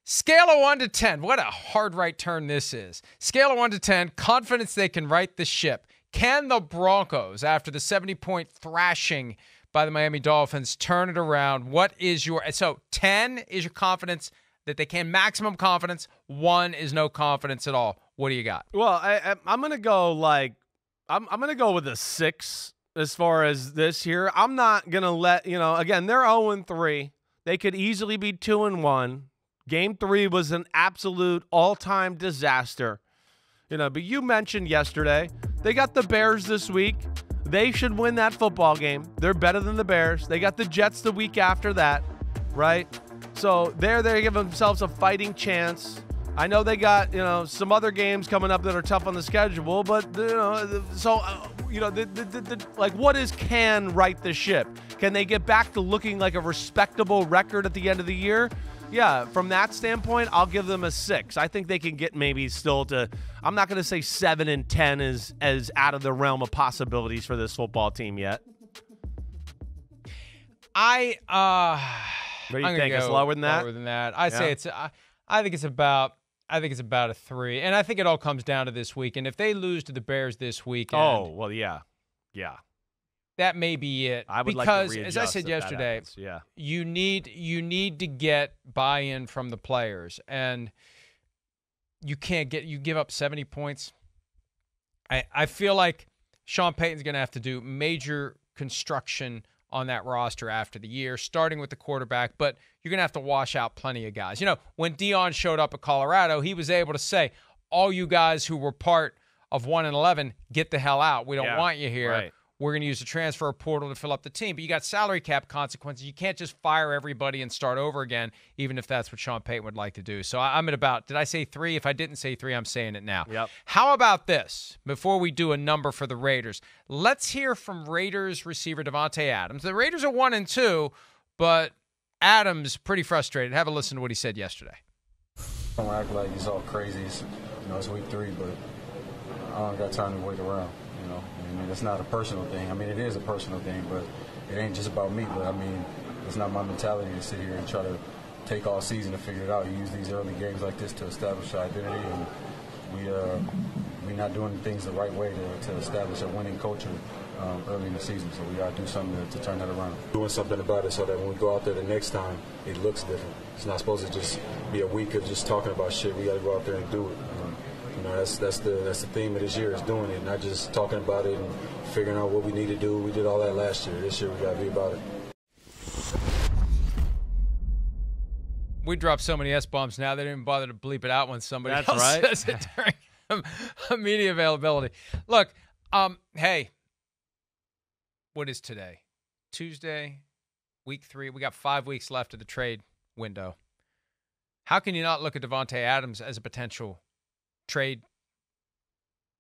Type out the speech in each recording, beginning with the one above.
Scale of 1 to 10. What a hard right turn this is. Scale of 1 to 10, confidence they can right the ship. Can the Broncos, after the 70-point thrashing by the Miami Dolphins, turn it around? What is your... So 10 is your confidence that they can. Maximum confidence. 1 is no confidence at all. What do you got? Well, I'm going to go like... I'm going to go with a 6 as far as this here. I'm not going to let... again, they're 0-3. They could easily be 2-1. Game 3 was an absolute all-time disaster. But you mentioned yesterday, they got the Bears this week. They should win that football game. They're better than the Bears. They got the Jets the week after that, right? So they give themselves a fighting chance. I know they got, some other games coming up that are tough on the schedule, but, what is can right the ship? Can they get back to looking like a respectable record at the end of the year? Yeah, from that standpoint, I'll give them a 6. I think they can get maybe still to, I'm not going to say 7 and 10 is as out of the realm of possibilities for this football team yet. What do you think? It's lower than that? Lower than that. I think it's about a 3. And I think it all comes down to this weekend. If they lose to the Bears this weekend. Oh, well, yeah. That may be it. I would because, like to as I said yesterday, you need to get buy-in from the players, and you give up 70 points. I feel like Sean Payton's going to have to do major construction on that roster after the year, starting with the quarterback, but you're going to have to wash out plenty of guys. When Deion showed up at Colorado, he was able to say, all you guys who were part of 1-11, get the hell out. We don't want you here. Right. We're going to use the transfer portal to fill up the team. But you got salary cap consequences. You can't just fire everybody and start over again, even if that's what Sean Payton would like to do. So I'm at about, did I say 3? If I didn't say 3, I'm saying it now. Yep. How about this? Before we do a number for the Raiders, let's hear from Raiders receiver Davante Adams. The Raiders are 1-2, but Adams pretty frustrated. Have a listen to what he said yesterday. Don't act like it's all crazy. It's week 3, but I don't got time to wait around. I mean, it's not a personal thing. I mean, it is a personal thing, but it ain't just about me. But, I mean, it's not my mentality to sit here and try to take all season to figure it out. You use these early games like this to establish our identity, and we're not doing things the right way to establish a winning culture early in the season. So we got to do something to turn that around. Doing something about it so that when we go out there the next time, it looks different. It's not supposed to just be a week of just talking about shit. We got to go out there and do it. That's the theme of this year is doing it, not just talking about it and figuring out what we need to do. We did all that last year. This year we got to be about it. We dropped so many S-bombs now they didn't even bother to bleep it out when somebody That's else right. says it during media availability. Look, hey, what is today? Tuesday, week 3. We got 5 weeks left of the trade window. How can you not look at Davante Adams as a potential trade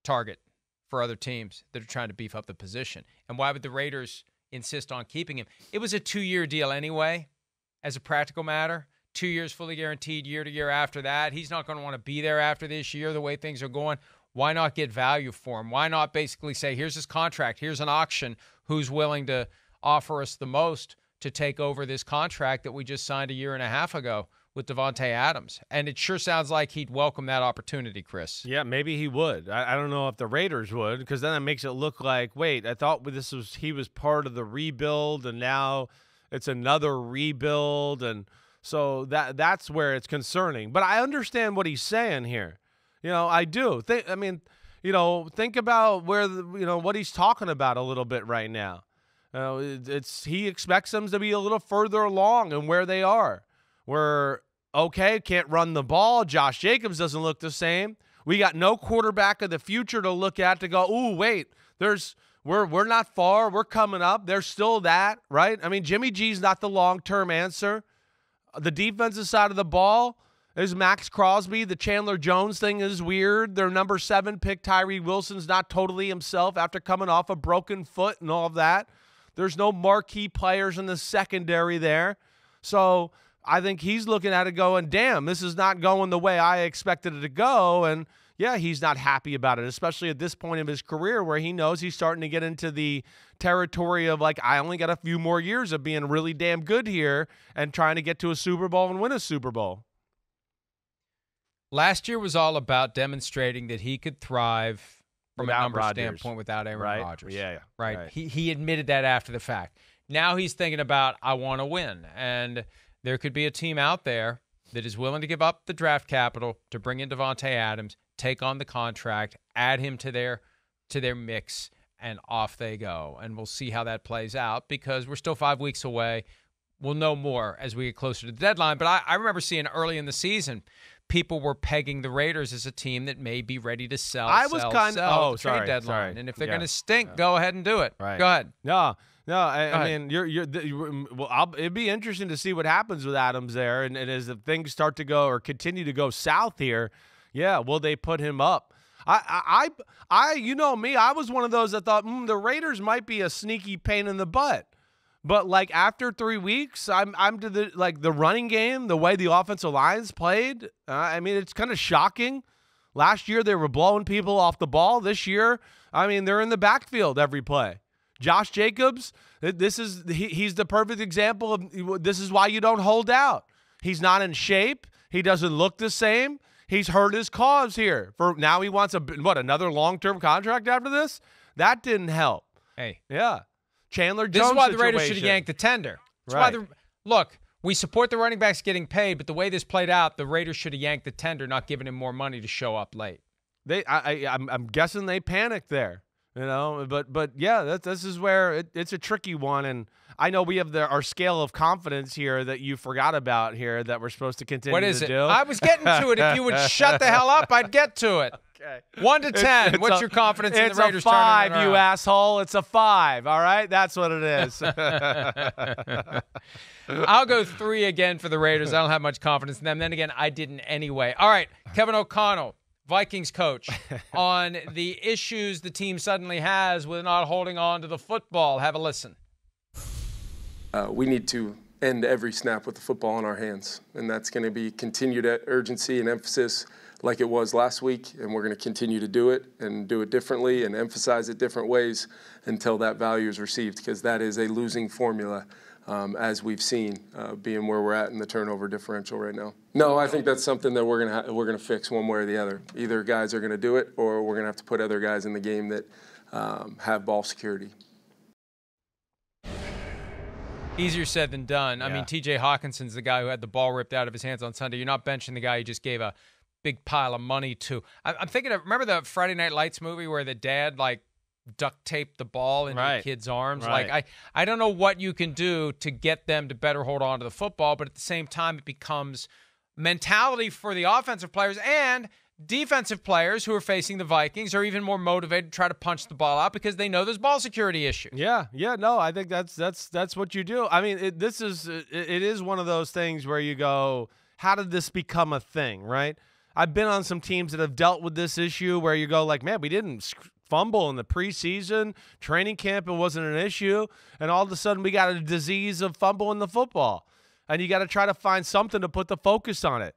target for other teams that are trying to beef up the position? And why would the Raiders insist on keeping him? It was a 2-year deal anyway, as a practical matter. 2 years fully guaranteed, year to year after that. He's not going to want to be there after this year the way things are going. Why not get value for him? Why not basically say, here's his contract, here's an auction, who's willing to offer us the most to take over this contract that we just signed a year and a half ago with Davante Adams? And it sure sounds like he'd welcome that opportunity, Chris. Yeah, maybe he would. I don't know if the Raiders would, because then it makes it look like, wait, I thought he was part of the rebuild, and now it's another rebuild, and so that's where it's concerning. But I understand what he's saying here. I do. Think about where what he's talking about a little bit right now. He expects them to be a little further along in where they are. We're okay, can't run the ball. Josh Jacobs doesn't look the same. We got no quarterback of the future to look at to go, ooh, wait, we're not far. We're coming up. There's still that, right? I mean, Jimmy G's not the long-term answer. The defensive side of the ball is Max Crosby. The Chandler Jones thing is weird. Their number 7 pick, Tyree Wilson's not totally himself after coming off a broken foot and all of that. There's no marquee players in the secondary there. So I think he's looking at it going, damn, this is not going the way I expected it to go. And, yeah, he's not happy about it, especially at this point of his career where he knows he's starting to get into the territory of, like, I only got a few more years of being really damn good here and trying to get to a Super Bowl and win a Super Bowl. Last year was all about demonstrating that he could thrive from Without a number Rodgers. standpoint without Aaron Right. Rodgers. Yeah. Right. He admitted that after the fact. Now he's thinking about, I want to win. And there could be a team out there that is willing to give up the draft capital to bring in Devontae Adams, take on the contract, add him to their mix, and off they go. And we'll see how that plays out because we're still 5 weeks away. We'll know more as we get closer to the deadline. But I remember seeing early in the season, people were pegging the Raiders as a team that may be ready to sell. I was kind of at the trade deadline. And if they're going to stink, go ahead and do it. Right. Go ahead. No. I mean, it'd be interesting to see what happens with Adams there, and as if things start to go or continue to go south here, will they put him up? You know me, I was one of those that thought the Raiders might be a sneaky pain in the butt. But like after 3 weeks, I'm to the running game, the way the offensive line's played. I mean, it's kind of shocking. Last year they were blowing people off the ball. This year, I mean, they're in the backfield every play. Josh Jacobs, he's the perfect example of this is why you don't hold out. He's not in shape. He doesn't look the same. He's hurt his cause here. For now, he wants another long-term contract after this? That didn't help. Hey. Yeah. Chandler Jones This is why situation. the Raiders should have yanked the tender. Look, we support the running backs getting paid, but the way this played out, the Raiders should have yanked the tender, not giving him more money to show up late. I'm guessing they panicked there, But yeah, this is where it's a tricky one, and I know we have our scale of confidence here that you forgot about here that we're supposed to continue. What is to it? do. I was getting to it. If you would shut the hell up, I'd get to it. Okay. 1 to 10. What's your confidence in the Raiders? It's a 5, turning it you around? asshole. It's a 5. All right, that's what it is. I'll go 3 again for the Raiders. I don't have much confidence in them. Then again, I didn't anyway. All right, Kevin O'Connell, Vikings coach, on the issues the team suddenly has with not holding on to the football. Have a listen. We need to end every snap with the football in our hands, and that's going to be continued urgency and emphasis like it was last week, and we're going to continue to do it and do it differently and emphasize it different ways until that value is received, because that is a losing formula, as we've seen, being where we're at in the turnover differential right now. No, I think that's something that we're going to fix one way or the other. Either guys are going to do it, or we're going to have to put other guys in the game that have ball security. Easier said than done. I mean, T.J. Hawkinson's the guy who had the ball ripped out of his hands on Sunday. You're not benching the guy you just gave a big pile of money to. I'm thinking of, remember the Friday Night Lights movie where the dad duct taped the ball into the kid's arms? Right. I don't know what you can do to get them to better hold on to the football, but at the same time it becomes mentality for the offensive players, and defensive players who are facing the Vikings are even more motivated to try to punch the ball out because they know there's ball security issues. No, I think that's what you do. I mean, it is one of those things where you go, how did this become a thing, right? I've been on some teams that have dealt with this issue where you go like, man, we didn't fumble in the preseason, training camp, it wasn't an issue, and all of a sudden we got a disease of fumbling the football, and you got to try to find something to put the focus on it.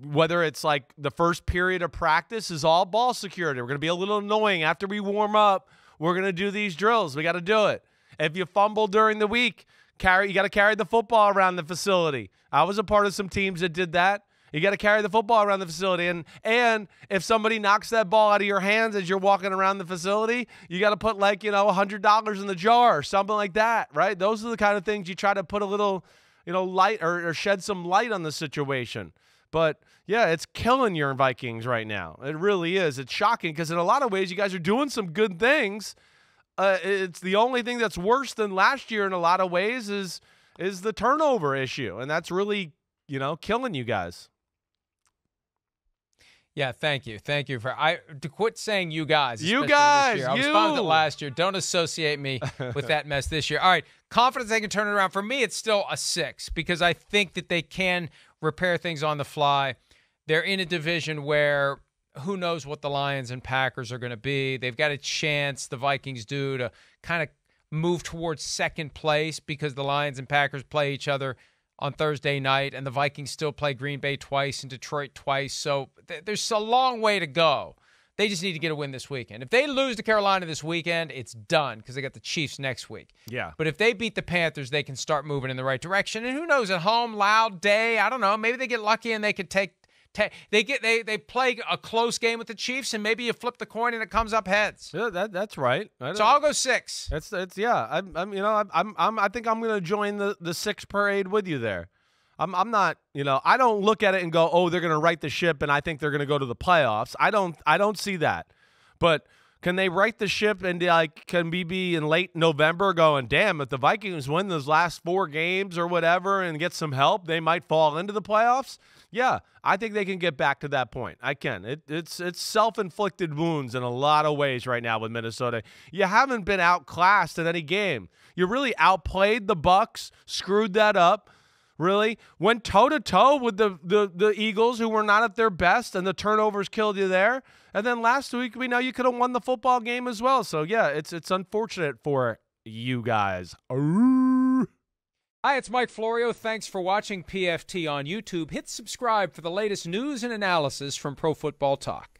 Whether it's like the first period of practice is all ball security. We're going to be a little annoying after we warm up. We're going to do these drills. We got to do it. If you fumble during the week, you got to carry the football around the facility. I was a part of some teams that did that. You got to carry the football around the facility. And if somebody knocks that ball out of your hands as you're walking around the facility, you got to put $100 in the jar or something like that, right? Those are the kind of things you try to put a little light or shed some light on the situation. But yeah, it's killing your Vikings right now. It really is. It's shocking because in a lot of ways, you guys are doing some good things. It's the only thing that's worse than last year in a lot of ways is the turnover issue. And that's really, killing you guys. Yeah, thank you. Thank you to quit saying you guys. You guys, this year. I was fine with it last year. Don't associate me with that mess this year. All right, confidence they can turn it around. For me, it's still a 6 because I think that they can repair things on the fly. They're in a division where who knows what the Lions and Packers are going to be. They've got a chance, the Vikings do, to kind of move towards second place because the Lions and Packers play each other on Thursday night, and the Vikings still play Green Bay twice and Detroit twice. So there's a long way to go. They just need to get a win this weekend. If they lose to Carolina this weekend, it's done because they got the Chiefs next week. Yeah. But if they beat the Panthers, they can start moving in the right direction. And who knows, at home, loud day, I don't know. Maybe they get lucky and they could take They play a close game with the Chiefs, and maybe you flip the coin and it comes up heads. Yeah, that's right. So I'll go 6. It's yeah. I think I'm going to join the 6 parade with you there. I'm not, I don't look at it and go, oh, they're going to right the ship and I think they're going to go to the playoffs. I don't see that. But can they right the ship and can we be in late November going, damn, if the Vikings win those last 4 games or whatever and get some help, they might fall into the playoffs? Yeah, I think they can get back to that point. I can. It's self-inflicted wounds in a lot of ways right now with Minnesota. You haven't been outclassed in any game. You really outplayed the Bucs, screwed that up. Really? Went toe-to-toe with the Eagles, who were not at their best, and the turnovers killed you there. And then last week, we know you could have won the football game as well. So, yeah, it's unfortunate for you guys. Arrgh. Hi, it's Mike Florio. Thanks for watching PFT on YouTube. Hit subscribe for the latest news and analysis from Pro Football Talk.